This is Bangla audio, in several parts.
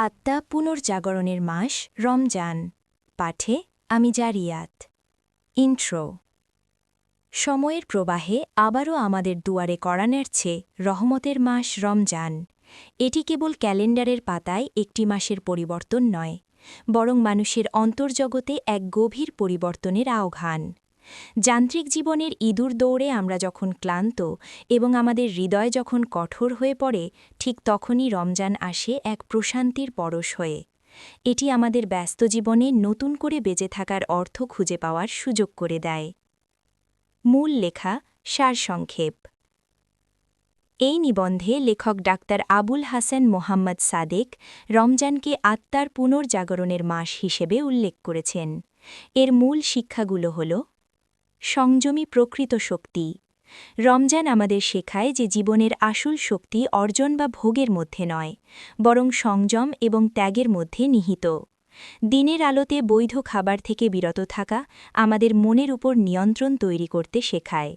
আত্মা পুনর্জাগরণের মাস রমজান। পাঠে আমি জারিয়াত। ইন্ট্রো। সময়ের প্রবাহে আবারও আমাদের দুয়ারে কড়া নাড়ছে রহমতের মাস রমজান। এটি কেবল ক্যালেন্ডারের পাতায় একটি মাসের পরিবর্তন নয়, বরং মানুষের অন্তর্জগতে এক গভীর পরিবর্তনের আহ্বান। যান্ত্রিক জীবনের ইঁদুর দৌড়ে আমরা যখন ক্লান্ত এবং আমাদের হৃদয় যখন কঠোর হয়ে পড়ে, ঠিক তখনই রমজান আসে এক প্রশান্তির পরশ হয়ে। এটি আমাদের ব্যস্ত জীবনে নতুন করে বেঁচে থাকার অর্থ খুঁজে পাওয়ার সুযোগ করে দেয়। মূল লেখা সারসংক্ষেপ। এই নিবন্ধে লেখক ডাক্তার আবুল হাসান মোহাম্মদ সাদেক রমজানকে আত্মার পুনর্জাগরণের মাস হিসেবে উল্লেখ করেছেন। এর মূল শিক্ষাগুলো হল: সংযমী প্রকৃত শক্তি। রমজান আমাদের শেখায় যে জীবনের আসল শক্তি অর্জন বা ভোগের মধ্যে নয়, বরং সংযম এবং ত্যাগের মধ্যে নিহিত। দিনের আলোতে বৈধ খাবার থেকে বিরত থাকা আমাদের মনের উপর নিয়ন্ত্রণ তৈরি করতে শেখায়।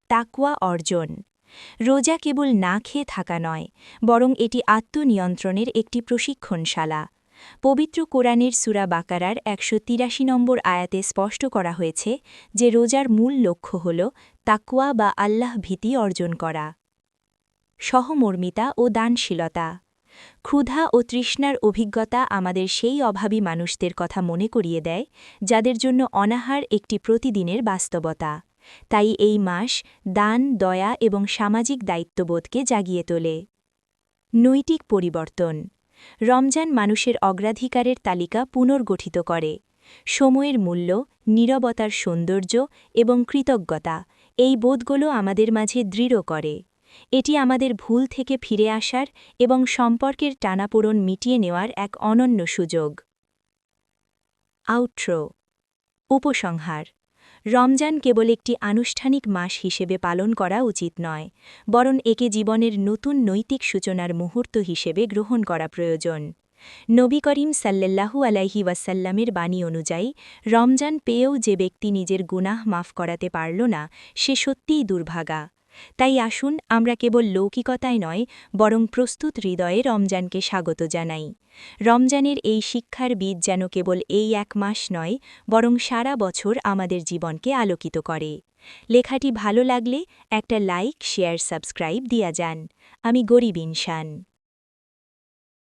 তাকওয়া অর্জন। রোজা কেবল না খেয়ে থাকা নয়, বরং এটি আত্মনিয়ন্ত্রণের একটি প্রশিক্ষণশালা। পবিত্র কোরআনের সূরা বাকারার ১৮৩ নম্বর আয়াতে স্পষ্ট করা হয়েছে যে রোজার মূল লক্ষ্য হল তাকওয়া বা আল্লাহ ভীতি অর্জন করা। সহমর্মিতা ও দানশীলতা। ক্ষুধা ও তৃষ্ণার অভিজ্ঞতা আমাদের সেই অভাবী মানুষদের কথা মনে করিয়ে দেয় যাদের জন্য অনাহার একটি প্রতিদিনের বাস্তবতা। তাই এই মাস দান, দয়া এবং সামাজিক দায়িত্ববোধকে জাগিয়ে তোলে। নৈতিক পরিবর্তন। রমজান মানুষের অগ্রাধিকারের তালিকা পুনর্গঠিত করে। সময়ের মূল্য, নীরবতার সৌন্দর্য এবং কৃতজ্ঞতা, এই বোধগুলো আমাদের মাঝে দৃঢ় করে। এটি আমাদের ভুল থেকে ফিরে আসার এবং সম্পর্কের টানাপোড়েন মিটিয়ে নেওয়ার এক অনন্য সুযোগ। আউট্রো। উপসংহার। রমজান কেবল একটি আনুষ্ঠানিক মাস হিসেবে পালন করা উচিত নয়, বরং একে জীবনের নতুন নৈতিক সূচনার মুহূর্ত হিসেবে গ্রহণ করা প্রয়োজন। নবী করিম সাল্লাল্লাহু আলাইহি ওয়াসাল্লামের বাণী অনুযায়ী, রমজান পেয়েও যে ব্যক্তি নিজের গুনাহ মাফ করাতে পারল না, সে সত্যিই দুর্ভাগা। তাই আসুন আমরা কেবল লৌকিকতায় নয়, বরং প্রস্তুত হৃদয়ে রমজানকে স্বাগত জানাই। রমজানের এই শিক্ষার বীজ যেন কেবল এই এক মাস নয়, বরং সারা বছর আমাদের জীবনকে আলোকিত করে। লেখাটি ভালো লাগলে একটা লাইক, শেয়ার, সাবস্ক্রাইব দিয়া যান। আমি গরিব ইনসান।